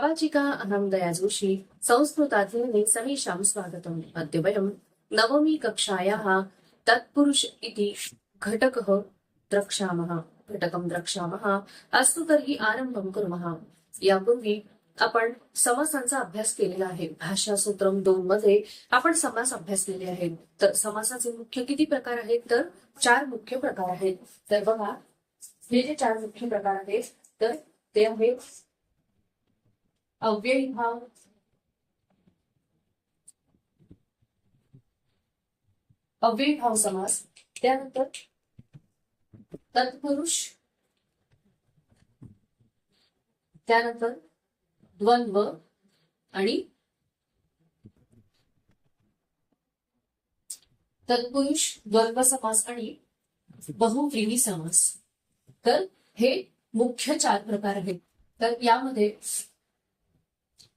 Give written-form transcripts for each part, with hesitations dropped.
प्रवाचिका अहं दया जोशी संस्कृताध्ययने समेषां स्वागतम्। अद्य वयं नवमी कक्षायाः तत्पुरुष इति घटकं द्रक्ष्यामः। अस्तु तर्हि आरंभं कुर्मः। यापूर्वी आपण समासांचा अभ्यास केलेला आहे। भाषासूत्रम 2 मध्ये आपण समास अभ्यासलेले आहेत। तर समासाचे मुख्य किती प्रकार आहेत? तर 4 मुख्य प्रकार आहेत। तर बघा, हे जे 4 मुख्य प्रकार आहेत तर ते आहेत अव्ययीभाव, अव्ययीभाव समास, त्यानंतर तत्पुरुष, त्यानंतर द्वंद्व आणि तत्पुरुष, द्वंद्व समास आणि बहुव्रीही समास। तर हे मुख्य 4 प्रकार आहेत। तर यामध्ये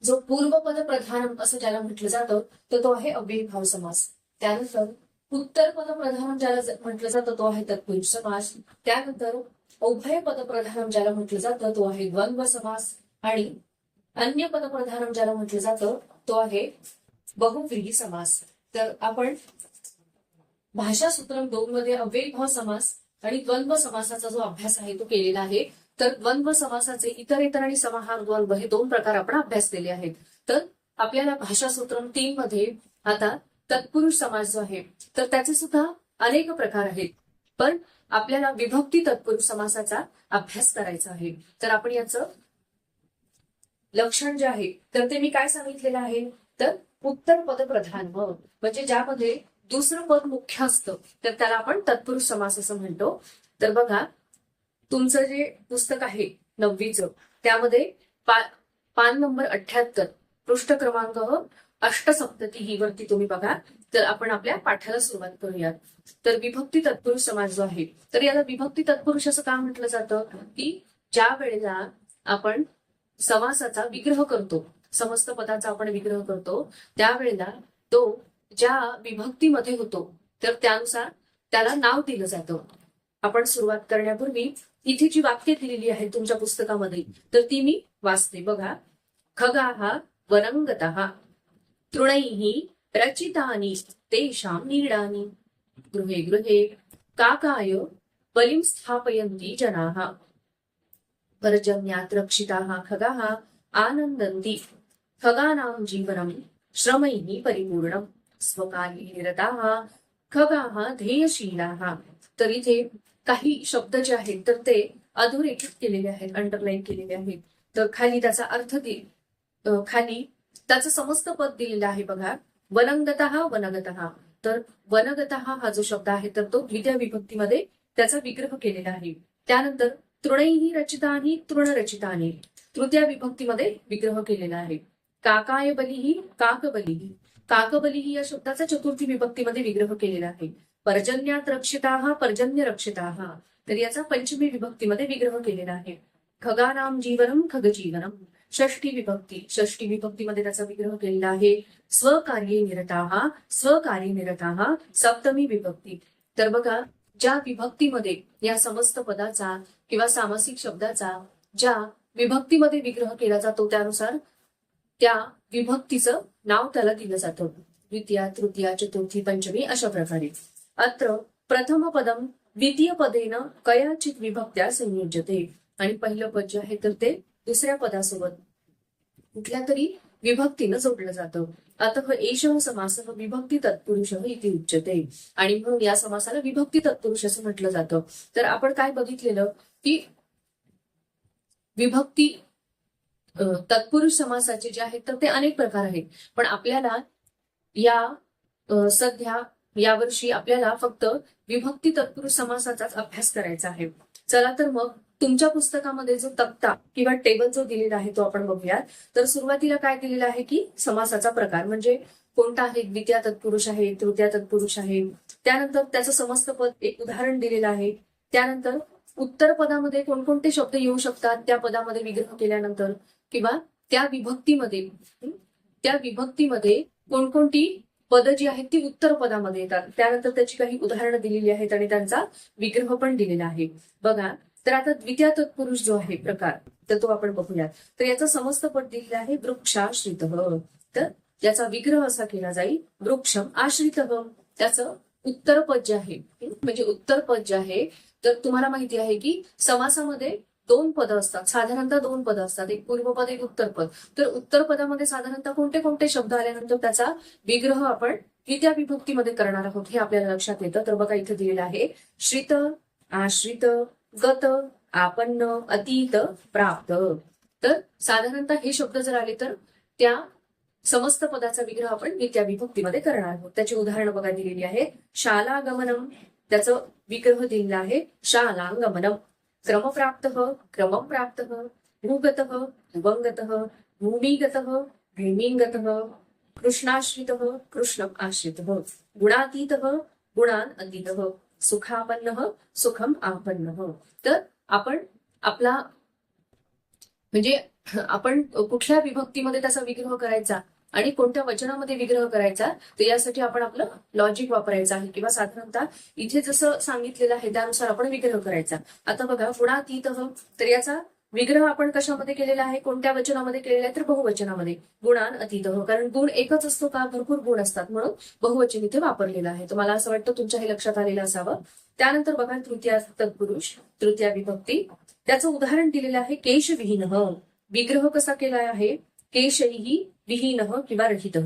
जो पूर्वपद प्रधानम असं ज्याला म्हटलं जातं तर तो आहे अव्ययीभाव समास। त्यानंतर उत्तर पद प्रधानम ज्याला म्हटलं जातं तो आहे तत्पुरुष समास। त्यानंतर उभय पद प्रधानम ज्याला म्हटलं जातं तो आहे द्वंद्व समास आणि अन्य पद प्रधानम ज्याला म्हटलं जातं तो आहे बहुव्रीही समास। तर आपण भाषासूत्रम 2 मध्ये अव्ययीभाव समास आणि द्वंद्व समासाचा जो अभ्यास आहे तो केलेला आहे। तर द्वंद्व समासाचे इतरेतर आणि समाहार द्वंद्व हे 2 प्रकार आपण अभ्यासलेले आहेत। तर आपल्याला भाषासूत्रम 3 मध्ये आता तत्पुरुष समास जो आहे तर त्याचे सुद्धा अनेक प्रकार आहेत, पण आपल्याला विभक्ती तत्पुरुष समासाचा अभ्यास करायचा आहे। तर आपण याचं लक्षण जे आहे तर ते मी काय सांगितलेलं आहे, तर उत्तर पद प्रधान म्हणजे ज्यामध्ये दुसरं पद मुख्य असतं तर त्याला आपण तत्पुरुष समास असं म्हणतो। तर बघा, तुमचं जे पुस्तक आहे 9वीचं त्यामध्ये पान नंबर 78 पृष्ठ क्रमांक 870 ही वरती तुम्ही बघा। तर आपण आपल्या पाठाला सुरुवात करूयात। तर विभक्ती तत्पुरुष समास जो आहे तर याला विभक्ती तत्पुरुष असं का म्हटलं जातं की ज्या वेळेला आपण समासाचा विग्रह करतो, समस्त पदाचा आपण विग्रह करतो, त्यावेळेला तो ज्या विभक्तीमध्ये होतो तर त्यानुसार त्याला नाव दिलं जातं। आपण सुरुवात करण्यापूर्वी इथे जी वाक्य दिलेली आहेत तुमच्या पुस्तकामध्ये तर ती मी वाचते बघा। खगाः वनंगतः तृणैः रचितानि तेषां नीडानि गृहे गृहे काकाय बलिं स्थापयन्ति जनाः पर्जन्यात् रक्षिताः खगाः आनन्दन्ति खगानां जीवनं श्रमैः परिपूर्णं स्वकार्ये निरताः खगाः ध्येयशीलाः। तर इथे काही शब्द जे आहेत तर ते अधोरेखित केलेले आहेत, अंडरलाईन केलेले आहेत। तर खाली त्याचा अर्थ खाली त्याचं समस्त पद दिलेलं आहे बघा। वनंगतः वनगतः, तर वनगतः हा जो शब्द आहे तर तो द्वितीय विभक्तीमध्ये त्याचा विग्रह केलेला आहे। त्यानंतर तृणैः रचितानि तृणरचितानि तृतीय विभक्तीमध्ये विग्रह केलेला आहे। काकाय बलिः काकबलिः, काकबलिः या शब्दाचा चतुर्थी विभक्तीमध्ये विग्रह केलेला आहे। पर्जन्यात रक्षिताः पर्जन्य रक्षिताः, तर याचा पंचमी विभक्तीमध्ये विग्रह केलेला आहे। खगानां जीवनम खगजीवनम षष्ठी विभक्तीमध्ये त्याचा विग्रह केलेला आहे। स्वकार्ये निरताः सप्तमी विभक्ती। तर बघा, ज्या विभक्तीमध्ये या समस्त पदाचा किंवा सामासिक शब्दाचा ज्या विभक्तीमध्ये विग्रह केला जातो त्यानुसार त्या विभक्तीचं नाव त्याला दिलं जातं। द्वितीया तृतीया चतुर्थी पंचमी अशा प्रकारे। अत्र प्रथम पदम द्वितीय पदेन कयाचित विभक्त्या संयोज्यते, आणि पहिलं पद जे आहे तर ते दुसऱ्या पदासोबत कुठल्या तरी विभक्तीनं जोडलं जातं। अतः एषः समासः विभक्ती तत्पुरुषः इति उच्यते, आणि म्हणून या समासाला विभक्ती तत्पुरुष असं म्हटलं जातं। तर आपण काय बघितलेलं की विभक्ती तत्पुरुष समासाचे जे आहेत तर ते अनेक प्रकार आहेत, पण आपल्याला सध्या यावर्षी आपल्याला फक्त विभक्ती तत्पुरुष समासाचाच अभ्यास करायचा आहे। चला तर मग तुमच्या पुस्तकामध्ये जो तक्ता किंवा टेबल जो दिलेला आहे तो आपण बघूयात। तर सुरुवातीला काय दिलेला आहे की समासाचा प्रकार म्हणजे कोणता आहे, द्वितीय तत्पुरुष आहे, तृतीय तत्पुरुष आहे। त्यानंतर त्याचं समस्त पद एक उदाहरण दिलेलं आहे। त्यानंतर उत्तर पदामध्ये कोणकोणते शब्द येऊ शकतात त्या पदामध्ये विग्रह केल्यानंतर, किंवा त्या विभक्तीमध्ये कोणकोणती पद जी आहेत ती उत्तर पदामध्ये येतात, त्यानंतर त्याची काही उदाहरणं दिलेली आहेत आणि त्यांचा विग्रह पण दिलेला आहे बघा। तर आता द्वितीय तत्पुरुष जो आहे प्रकार, तर तो आपण बघूया. तर याचं समस्त पद दिलेलं आहे वृक्षाश्रित. तर याचा विग्रह असा केला जाईल वृक्षम आश्रित. त्याचं उत्तर पद जे आहे, म्हणजे उत्तर पद जे आहे, तर तुम्हाला माहिती आहे की समासामध्ये 2 पदं असतात, साधारणतः 2 पदं असतात, एक पूर्वपद एक उत्तर पद. तर उत्तर पदामध्ये साधारणतः कोणते कोणते शब्द आल्यानंतर त्याचा विग्रह आपण द्वितीय विभक्तीमध्ये करणार आहोत हे आपल्याला लक्षात येतं. तर बघा इथे दिलेलं आहे श्रित, आश्रित, गत, आपन्न, अतीत, प्राप्त. तर साधारणतः हे शब्द जर आले तर त्या समस्त पदाचा विग्रह आपण द्वितीय विभक्तीमध्ये करणार आहोत. त्याची उदाहरणं बघा दिलेली आहे. शालागमनम, त्याचं विग्रह दिलेला आहे शालांगमनम. क्रमप्राप्त, क्रमं प्राप्त, भूगत, भुवंगत, भूमिगत, भूमिंगत, कृष्णाश्रित, कृष्णम आश्रित, गुणातीत, गुणान अतीत, सुखापन्न, सुखम आपन्न. तर आपण आपला म्हणजे आपण कुठल्या विभक्तीमध्ये त्याचा विग्रह करायचा आणि कोणत्या वचनामध्ये विग्रह करायचा, तर यासाठी आपण आपलं लॉजिक वापरायचं आहे, किंवा साधारणतः इथे जसं सांगितलेलं आहे त्यानुसार आपण विग्रह करायचा. आता बघा गुणातीत, तर याचा विग्रह आपण कशामध्ये केलेला आहे, कोणत्या वचनामध्ये केलेला आहे, तर बहुवचनामध्ये. गुणान अतीत, कारण गुण एकच असतो का, भरपूर गुण असतात, म्हणून बहुवचन इथे वापरलेलं आहे. तर मला असं वाटतं तुमच्या हे लक्षात आलेलं असावं. त्यानंतर बघा तृतीय तत्पुरुष, तृतीय विभक्ती, त्याचं उदाहरण दिलेलं आहे केशविहीन. विग्रह कसा केला आहे, केशही विहीन किंवा रहित.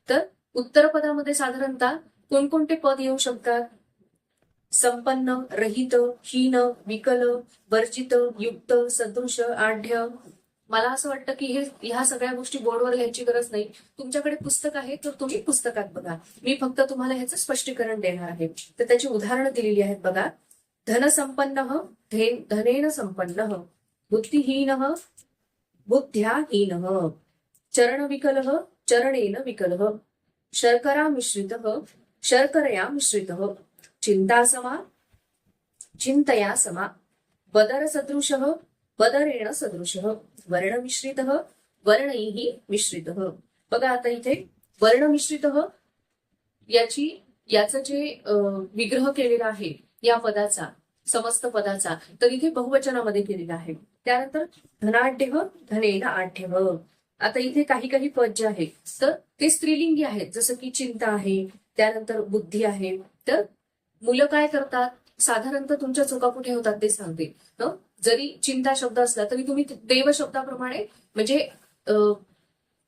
तर उत्तर पदामध्ये साधारणतः कोणकोणते पद येऊ शकतात, संपन्न, रहित, हीन, विकल, वर्जित, युक्त, सदृश, आढ्य. मला असं वाटतं की ह्या सगळ्या गोष्टी बोर्डवर लिहायची गरज नाही. तुमच्याकडे पुस्तक आहे तर तुम्ही पुस्तकात बघा. मी फक्त तुम्हाला ह्याचं स्पष्टीकरण देणार आहे. तर त्याची उदाहरणं दिलेली आहेत बघा. धनसंपन्न, धनेन संपन्न, बुद्धिहीन, बुद्ध्याहीन, चरणविकल, चरणेन विकल, शर्करा मिश्रित, शर्करया मिश्रित, चिंतासमा, चिंतया समा, बदर सदृश, बदरेण सदृश, वर्ण मिश्रित, वर्णैः मिश्रित. बघा आता इथे वर्ण मिश्रित याचं जे विग्रह केलेला आहे या पदाचा, समस्त पदाचा, तर इथे बहुवचनामध्ये केलेला आहे. त्यानंतर धनाढ्य, धनेन आढ्य. आता इथे काही काही पद जे आहे तर ते स्त्रीलिंगी आहेत, जसं की चिंता आहे, त्यानंतर बुद्धी आहे. तर मुलं काय करतात, साधारणतः तुमच्या चुका कुठे होतात ते सांगते. जरी चिंता शब्द असला तरी तुम्ही देव शब्दाप्रमाणे, म्हणजे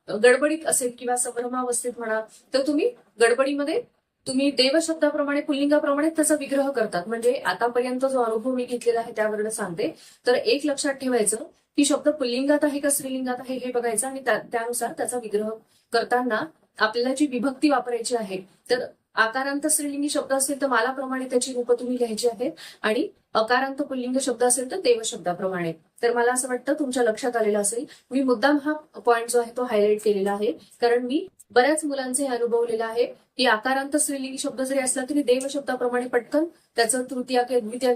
गडबडीत असेल किंवा संभ्रमावस्थेत म्हणा, तर तुम्ही गडबडीमध्ये तुम्ही देव शब्दाप्रमाणे, पुल्लिंगाप्रमाणे त्याचा विग्रह करतात. म्हणजे आतापर्यंत जो अनुभव मी घेतलेला आहे त्यावरून सांगते. तर एक लक्षात ठेवायचं की शब्द पुल्लिंगात आहे का स्त्रीलिंगात आहे हे बघायचं, आणि त्यानुसार त्याचा विग्रह करताना आपल्याला जी विभक्ती वापरायची आहे, तर आकारांत स्त्रीलिंगी शब्द असेल तर मालाप्रमाणे त्याची रूपं तुम्ही लिहायची आहेत, आणि अकारांत पुल्लिंग शब्द असेल तर देव शब्दाप्रमाणे. तर मला असं वाटतं तुमच्या लक्षात आलेलं असेल. मी मुद्दाम हा पॉईंट जो आहे तो हायलाइट केलेला आहे, कारण मी बऱ्याच मुलांचे अनुभवलेलं आहे की आकारांत स्त्रीलिंगी शब्द जरी असला तरी देव शब्दाप्रमाणे पटकन त्याचं तृतीय किंवा द्वितीय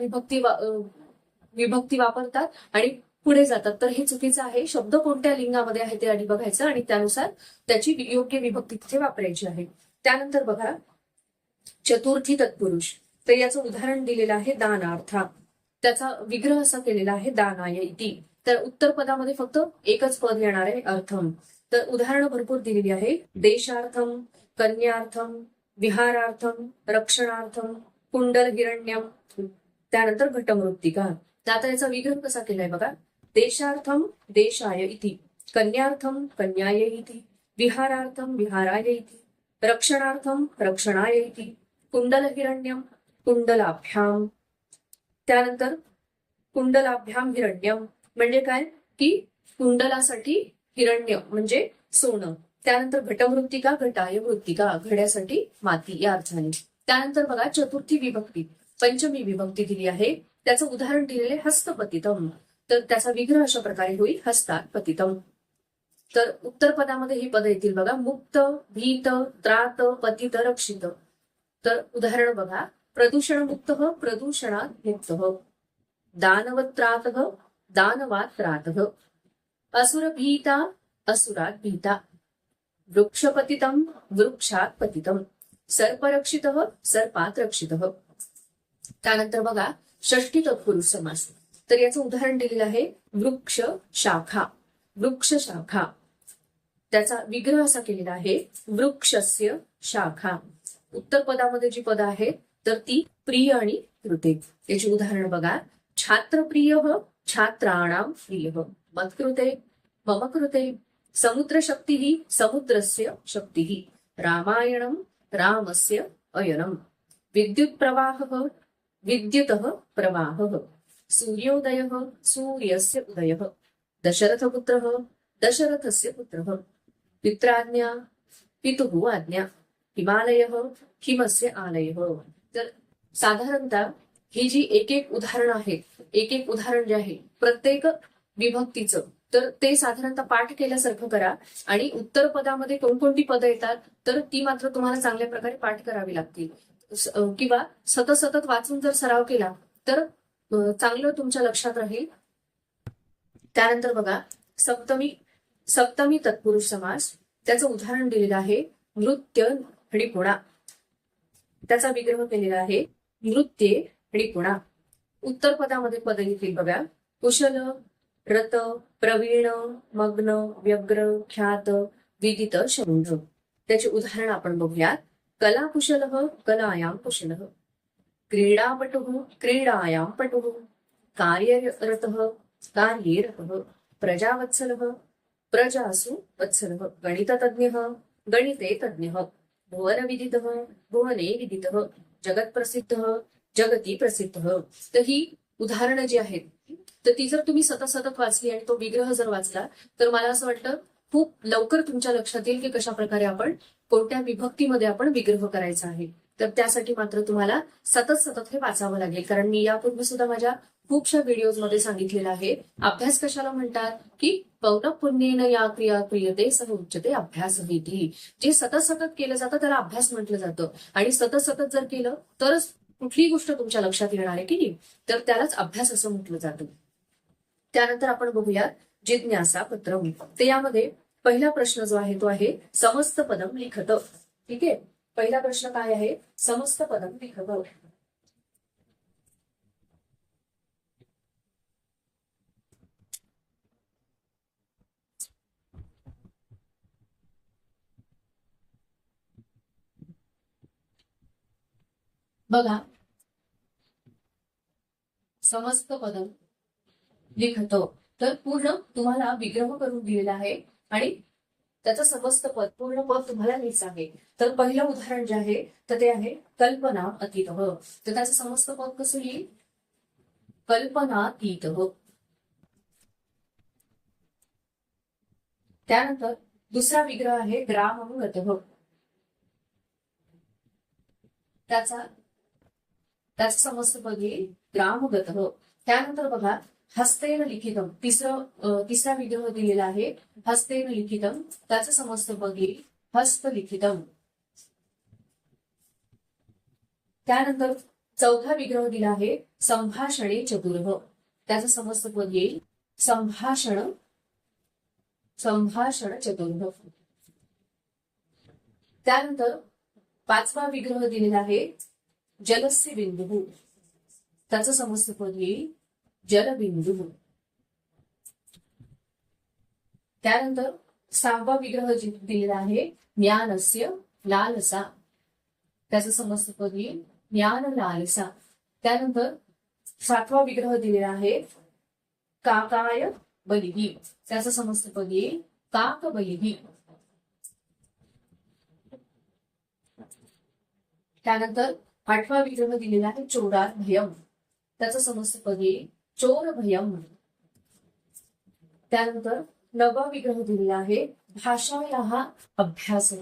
विभक्ती वापरतात आणि पुढे जातात. तर हे चुकीचं आहे. शब्द कोणत्या लिंगामध्ये आहे ते आधी बघायचं आणि त्यानुसार त्याची योग्य विभक्ती तिथे वापरायची आहे. त्यानंतर बघा चतुर्थी तत्पुरुष, तर याचं उदाहरण दिलेलं आहे दानार्था. त्याचा विग्रह असा केलेला आहे दानाय इति. तर उत्तर पदामध्ये फक्त एकच पद येणार आहे अर्थम. तर उदाहरणं भरपूर दिलेली आहे. देशार्थम, कन्यार्थम, विहारार्थम, रक्षणार्थम, कुंडल हिरण्यम, त्यानंतर घटमृत्तिका. तर आता याचा विग्रह कसा केलाय बघा. देशार्थम देशाय इति, कन्यार्थम कन्याय इति, विहारार्थम विहाराय इति, रक्षणार्थम रक्षणाय इति, कुंडल हिरण्यम कुंडलाभ्याम. त्यानंतर कुंडलाभ्याम हिरण्यम म्हणजे काय की कुंडलासाठी हिरण्य म्हणजे सोनं. त्यानंतर घटमृत्तिका घटाय मृत्तिका, घड्यासाठी माती या अर्थाने. त्यानंतर बघा चतुर्थी विभक्ती, पंचमी विभक्ती दिली आहे. त्याचं उदाहरण दिलेले हस्तपतितम. तर त्याचा विग्रह अशा प्रकारे होईल हस्तात पतितम. तर उत्तर पदामध्ये ही पद येतील बघा. मुक्त, भीत, त्रात, पतित, रक्षित. तर उदाहरण बघा. प्रदूषण मुक्त, प्रदूषणात मुक्त, दानवत्रात, दानवात त्रात, असुर भीता, असुरात भीता, वृक्षपतितम, वृक्षात पतितम, सर्परक्षित, सर्पात रक्षित. त्यानंतर बघा षष्ठी तत्पुरुष समास. तर याचं उदाहरण दिलेलं आहे वृक्ष शाखा. वृक्ष शाखा त्याचा विग्रह असा केलेला आहे वृक्षस्य शाखा. उत्तर पदामध्ये जी पदं आहेत तर ती प्रिय आणि कृते. याची उदाहरण बघा. छात्रप्रिय छात्राणां प्रिय, मत्कृते मम कृते, समुद्रशक्ती समुद्रस्य शक्ती, रामायणं रामस्य अयनम्, विद्युत प्रवाह विद्युत प्रवाह, सूर्योदय सूर्यस्य उदय, दशरथपुत्र दशरथस्य पुत्र, पित्राज्ञा पितुः आज्ञा, हिमालय हिमस्य आलय. तर साधारणतः ही जी एक एक उदाहरण आहेत, एक एक उदाहरण जे आहे प्रत्येक विभक्तीचं, तर ते साधारणतः पाठ केल्यासारखं करा. आणि उत्तर पदामध्ये कोणकोणती पदं येतात तर ती मात्र तुम्हाला चांगल्या प्रकारे पाठ करावी लागतील. किंवा सतत सतत वाचून जर सराव केला तर चांगलं तुमच्या लक्षात राहील. त्यानंतर बघा सप्तमी. सप्तमी तत्पुरुष समास. त्याचं उदाहरण दिलेलं आहे नृत्य निपुणा. त्याचा विग्रह केलेला आहे नृत्ये निपुणा. उत्तर पदामध्ये पद येतील बघा. कुशल, रत, प्रवीण, मग्न, व्यग्र, ख्यात, विदित, शौंढ. त्याचे उदाहरण आपण बघूयात. कलाकुशल कलायां कुशल, क्रीडापटु क्रीडायां पटु, कार्यरत कार्यरत, प्रजावत्सल प्रजासु वत्सल, गणितज्ञ गणिते तज्ञ, भुवनविदित भुवने विदित, जगत्प्रसिद्ध जगती प्रसिद्ध. तर ही उदाहरणं जी आहेत तर ती जर तुम्ही सतत सतत वाचली आणि तो विग्रह जर वाचला तर मला असं वाटतं खूप लवकर तुमच्या लक्षात येईल की कशा प्रकारे आपण कोणत्या विभक्तीमध्ये आपण विग्रह करायचा आहे. तर त्यासाठी मात्र तुम्हाला सतत सतत हे वाचावं लागेल. कारण मी यापूर्वी सुद्धा माझ्या खूपशा व्हिडिओजमध्ये सांगितलेलं आहे. अभ्यास कशाला म्हणतात की पौनःपुन्येन या क्रिया क्रियते सह उच्यते अभ्यास विधी. जे सतत सतत केलं जातं त्याला अभ्यास म्हटलं जातं. आणि सतत सतत जर केलं तरच कुठलीही गोष्ट तुमच्या लक्षात येणार आहे की नाही, तर त्यालाच अभ्यास असं म्हटलं जातं. त्यानंतर आपण बघूया जिज्ञासा पत्रम. ते यामध्ये पहिला प्रश्न जो आहे तो आहे समस्त पदम लिखत. ठीक आहे. पहिला प्रश्न काय आहे? समस्त पदम लिखत. बघा समस्त पदम लिखत. तर पूर्ण तुम्हाला विग्रह करून दिलेला आहे आणि त्याचं समस्त पद पूर्ण पद तुम्हाला लिहायचं आहे. तर पहिलं उदाहरण जे आहे तर ते आहे कल्पना अतीत. तर त्याचं समस्त पद कसं लिहिल? कल्पनातीत. त्यानंतर दुसरा विग्रह आहे ग्रामगत. त्याचं समस्त पद येईल ग्रामगत. त्यानंतर बघा हस्तेन लिखितम. तिसरा विग्रह दिलेला आहे हस्तेन लिखितम. त्याचं समस्त पद येईल हस्तलिखितम. त्यानंतर चौथा विग्रह दिला आहे संभाषणे चतुर. त्याचं समस्त पद येईल संभाषण चतुर. त्यानंतर पाचवा विग्रह दिलेला आहे जलस्य बिंदू. त्याचं समस्त पद येईल जलबिंदू. त्यानंतर सहावा विग्रह दिलेला आहे ज्ञानस्य लालसा. त्याचं समस्त पद येईल ज्ञान लालसा. त्यानंतर सातवा विग्रह दिलेला आहे काकाय बलिही. त्याचं समस्त पद येईल काक बलिही. त्यानंतर आठवा विग्रह दिलेला आहे चोरार भयम. त्याचं समस्त पद येईल चोर भयम. त्यानंतर नववा विग्रह दिलेला आहे भाषायाः अभ्यास.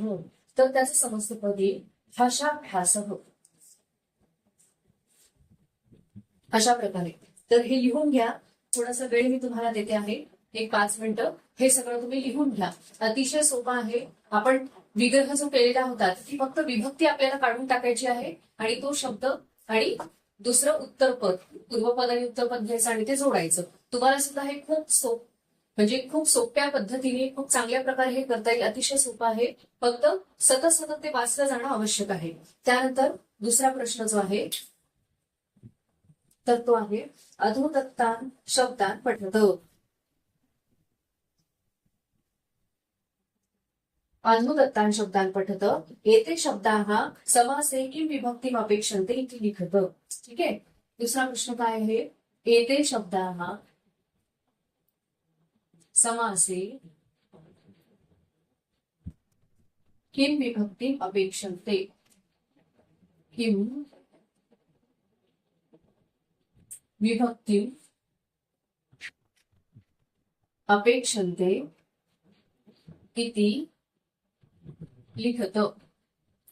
तर त्याचं समस्त पद येईल भाषाभ्यास. अशा प्रकारे तर हे लिहून घ्या. थोडासा वेळ मी तुम्हाला देते आहे 1-5 मिनिटं. हे सगळं तुम्ही लिहून घ्या. अतिशय सोपं आहे. आपण विग्रह जो केलेला होता ती फक्त विभक्ती आपल्याला काढून टाकायची आहे आणि तो शब्द आणि दुसरं उत्तर पद, पूर्वपद आणि उत्तर पद घ्यायचं आणि ते जोडायचं. तुम्हाला सुद्धा हे खूप सोप्या पद्धतीने खूप चांगल्या प्रकारे हे करता येईल. अतिशय सोपं आहे. फक्त सतत सतत ते वाचलं जाणं आवश्यक आहे. त्यानंतर दुसरा प्रश्न जो आहे तर तो आहे अधोदत्तान शब्दान पठत. अधोदत्तान शब्दान पठत एते शब्दाः समासे किं विभक्तिम् अपेक्षन्ते इति लिखत. ठीक आहे. दुसरा प्रश्न काय आहे? एते शब्दाः समासे किं विभक्तिम् अपेक्षन्ते. किं विभक्तिम् अपेक्षन्ते इति लिखत.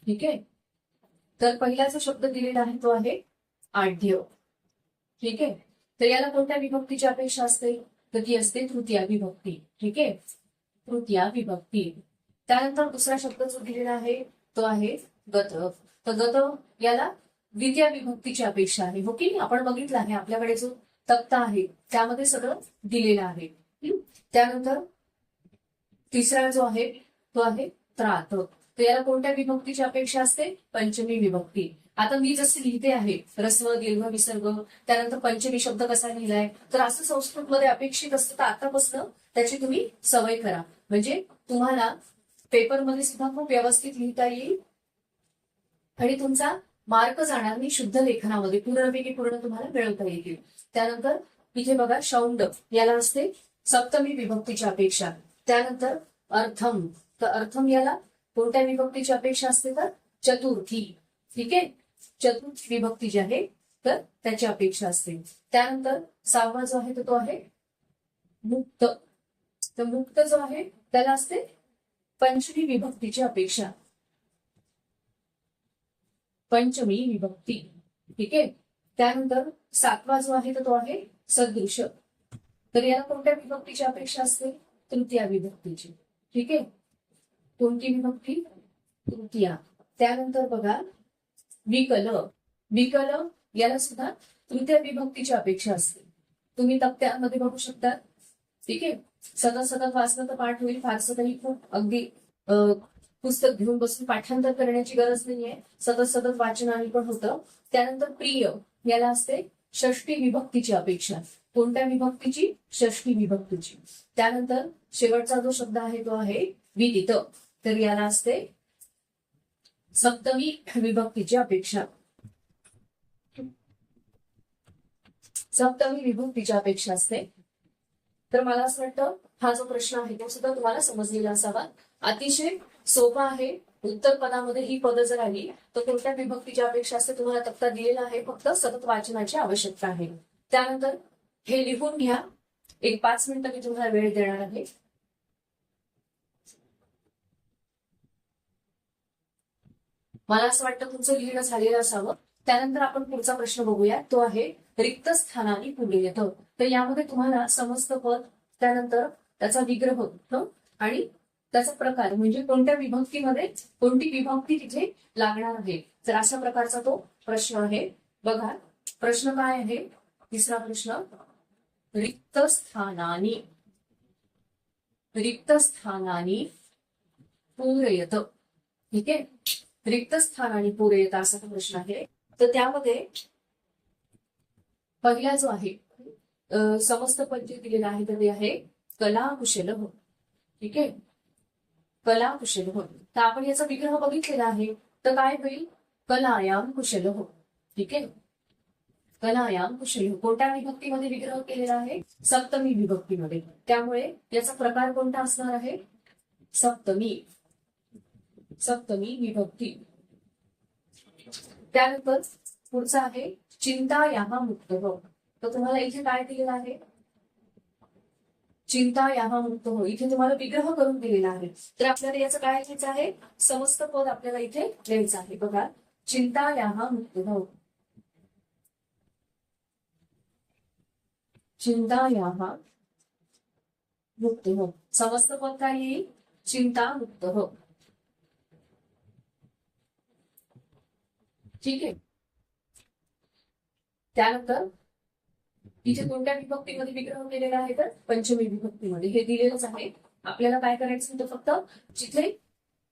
ठीक आहे. तर पहिला जो शब्द दिलेला आहे तो आहे आढ्य. ठीक आहे. तर याला कोणत्या विभक्तीची अपेक्षा असते? तर ती असते तृतीया विभक्ती. ठीक आहे. तृतीया विभक्ती. त्यानंतर दुसरा शब्द जो दिलेला आहे तो आहे गत. तर गत याला द्वितीय विभक्तीची अपेक्षा आहे. हो की नाही? आपण बघितलं आहे आपल्याकडे जो तक्ता आहे त्यामध्ये सगळं दिलेलं आहे. त्यानंतर तिसरा जो आहे तो आहे त्रात. तर याला कोणत्या विभक्तीची अपेक्षा असते? पंचमी विभक्ती. आता मी जसे लिहिते आहे ऱ्हस्व दीर्घ विसर्ग त्यानंतर पंचमी शब्द कसा लिहिलाय तर असं संस्कृतमध्ये अपेक्षित असतं. तर आतापासून त्याची तुम्ही सवय करा म्हणजे तुम्हाला पेपरमध्ये सुद्धा खूप व्यवस्थित लिहिता येईल आणि तुमचा मार्क जाणार नाही शुद्ध लेखनामध्ये पूर्णपैकी पूर्ण तुम्हाला मिळवता येतील. त्यानंतर इथे बघा शौंड याला असते सप्तमी विभक्तीची अपेक्षा. त्यानंतर अर्थम. तर अर्थम याला कोणत्या विभक्तीची अपेक्षा असते तर चतुर्थी. ठीक आहे. चतुर्थ विभक्ती जी आहे तर त्याची अपेक्षा असते. त्यानंतर सहावा जो आहे तो आहे मुक्त. तर मुक्त जो आहे त्याला असते पंचमी विभक्तीची अपेक्षा. पंचमी विभक्ती. ठीक आहे. त्यानंतर सातवा जो आहे तो आहे सदृश. तर याला कोणत्या विभक्तीची अपेक्षा असते? तृतीया विभक्तीची. ठीक आहे. कोणती विभक्ती? तृतीया. त्यानंतर बघा विकल. विकल याला सुद्धा तृतीय विभक्तीची अपेक्षा असते. तुम्ही तक्त्यामध्ये बघू शकता. ठीक आहे. सतत सतत वाचलं तर पाठ होईल. फारसं काही खूप अगदी पुस्तक घेऊन बसून पाठांतर करण्याची गरज नाहीये. सतत सतत वाचनाने पण होतं. त्यानंतर प्रिय याला असते षष्टी विभक्तीची अपेक्षा. कोणत्या विभक्तीची? षष्टी विभक्तीची. त्यानंतर शेवटचा जो शब्द आहे तो आहे विदित. तर याला असते सप्तमी विभक्तीची अपेक्षा. सप्तमी विभक्तीची अपेक्षा असते. तर मला असं वाटतं हा जो प्रश्न आहे तो सुद्धा तुम्हाला समजलेला असावा. अतिशय सोपा आहे. उत्तर पदामध्ये ही पदं जर आली तर कोणत्या विभक्तीची अपेक्षा असते तुम्हाला तक्ता दिलेला आहे. फक्त सतत वाचनाची आवश्यकता आहे. त्यानंतर हे लिहून घ्या. एक 5 मिनिटं मी तुम्हाला वेळ देणार आहे. मला असं वाटतं तुमचं लिहिणं झालेलं असावं. त्यानंतर आपण पुढचा प्रश्न बघूया. तो आहे रिक्त स्थानाने पुढे येतं. तर यामध्ये तुम्हाला समस्त पद त्यानंतर त्याचा विग्रह आणि त्याचा प्रकार म्हणजे कोणत्या विभक्तीमध्ये कोणती विभक्ती तिथे लागणार आहे. तर अशा प्रकारचा तो प्रश्न आहे. बघा प्रश्न काय आहे? तिसरा प्रश्न रिक्त स्थानानी. रिक्त स्थानानी पूरयत. ठीक आहे. रिक्त स्थानानी पूरयत असा प्रश्न आहे. तर त्यामध्ये पहिला जो आहे समस्त पद जे दिलेला आहे तर ते आहे कलाकुशल. ठीक आहे. कलाकुशल. तर आपण याचा विग्रह बघितलेला आहे. तर काय होईल? कलायाम कुशल. ठीक आहे. कलायाम कुशल. कोणत्या विभक्तीमध्ये विग्रह केलेला आहे? सप्तमी विभक्तीमध्ये. त्यामुळे याचा प्रकार कोणता असणार आहे? सप्तमी. सप्तमी विभक्ती. त्यानंतर पुढचा आहे चिंता याहा मुक्त. तर तुम्हाला इथे काय दिलेलं आहे? चिंता याहा मुक्त हो. इथे तुम्हाला विग्रह करून दिलेला आहे. तर आपल्याला याचं काय लिहायचं आहे? समस्त पद आपल्याला इथे लिहायचं आहे. बघा चिंता याहा मुक्त हो. चिंता याहा मुक्त हो. समस्त पद काय येईल? चिंता मुक्त हो. ठीक आहे. त्यानंतर इथे कोणत्या विभक्तीमध्ये विग्रह केलेला आहे तर पंचमी विभक्तीमध्ये. हे दिलेलंच आहे. आपल्याला काय करायचं होतं? फक्त जिथे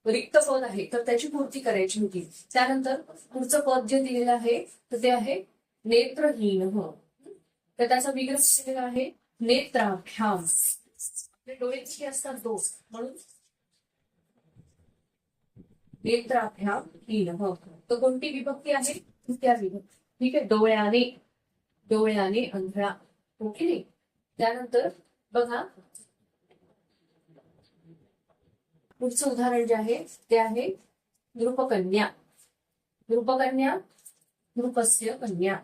रिक्त पद आहे तर त्याची पूर्ती करायची होती. त्यानंतर पुढचं पद जे दिलेलं आहे तर ते आहे नेत्रहीन. तर त्याचा विग्रह केलेला आहे नेत्राभ्याम. आपले डोळे किती असतात 2, म्हणून नेत्राभ्याम हीन. तर कोणती विभक्ती आहे? तृतीया विभक्ती. ठीक आहे. डोळ्याने अंधळा. ओके नाही. त्यानंतर बघा पुढचं उदाहरण जे आहे ते आहे नृपकन्या. नृपस्य कन्या.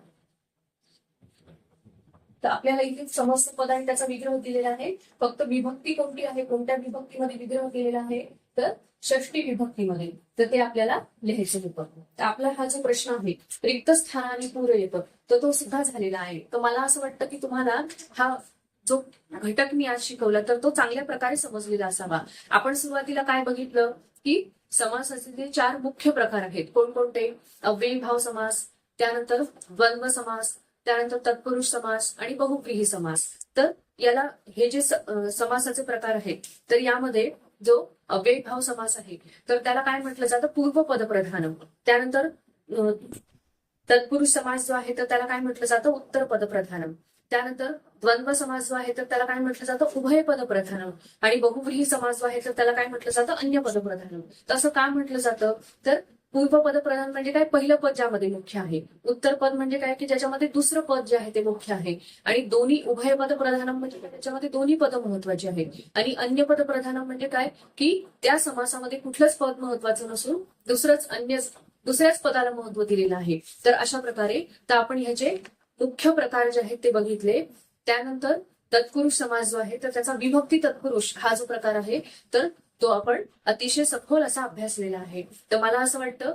तर आपल्याला इथे समस्त पद आणि त्याचा विग्रह दिलेला आहे. फक्त विभक्ती कोणती आहे, कोणत्या विभक्तीमध्ये विग्रह केलेला आहे, तर षष्टी विभक्तीमध्ये. तर ते आपल्याला लिहायचं होतं. तर आपला हा जो प्रश्न आहे रिक्त स्थानाने पूर येतं, तर तो सुद्धा झालेला आहे. तर मला असं वाटतं की तुम्हाला हा जो घटक मी आज शिकवला तर तो चांगल्या प्रकारे समजलेला असावा. आपण सुरुवातीला काय बघितलं की समासाचे जे 4 मुख्य प्रकार आहेत. कोणकोणते? अव्ययीभाव समास, त्यानंतर द्वंद्व समास, त्यानंतर तत्पुरुष समास आणि बहुव्रीही समास. तर याला हे जे समासाचे प्रकार आहेत, तर यामध्ये जो अव्ययीभाव समास आहे तर त्याला काय म्हटलं जातं? पूर्वपद प्रधानम. त्यानंतर तत्पुरुष समास जो आहे तर त्याला काय म्हटलं जातं? उत्तरपद प्रधानम. त्यानंतर द्वंद्व समास जो आहे तर त्याला काय म्हटलं जातं? उभयपद प्रधानम. आणि बहुव्रीही समास जो आहे तर त्याला काय म्हटलं जातं? अन्यपद प्रधानम. तसं काय म्हटलं जातं? तर पूर्वपद प्रधान म्हणजे काय? पहिलं पद ज्यामध्ये मुख्य आहे. उत्तर पद म्हणजे काय? की ज्याच्यामध्ये दुसरं पद जे आहे ते मुख्य आहे. आणि दोन्ही उभयपद प्रधानम म्हणजे त्याच्यामध्ये दोन्ही पद महत्वाची आहेत. आणि अन्यपद प्रधानम म्हणजे काय? की त्या समासामध्ये कुठलंच पद महत्वाचं नसून दुसऱ्याच पदाला महत्व दिलेलं आहे. तर अशा प्रकारे तर आपण ह्याचे मुख्य प्रकार जे आहेत ते बघितले. त्यानंतर तत्पुरुष समास जो आहे तर त्याचा विभक्ती तत्पुरुष हा जो प्रकार आहे तर तो आपण अतिशय सखोल असा अभ्यासलेला आहे. तर मला असं वाटतं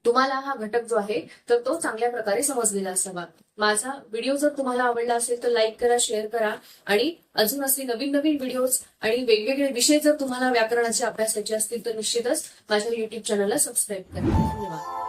तुम्हाला हा घटक जो आहे तर तो चांगल्या प्रकारे समजलेला असावा. माझा व्हिडिओ जर तुम्हाला आवडला असेल तर लाईक करा, शेअर करा. आणि अजून असे नवीन व्हिडिओज आणि वेगवेगळे विषय जर तुम्हाला व्याकरणाचे अभ्यासाचे असतील तर निश्चितच माझ्या युट्यूब चॅनलला सबस्क्राईब करा. धन्यवाद.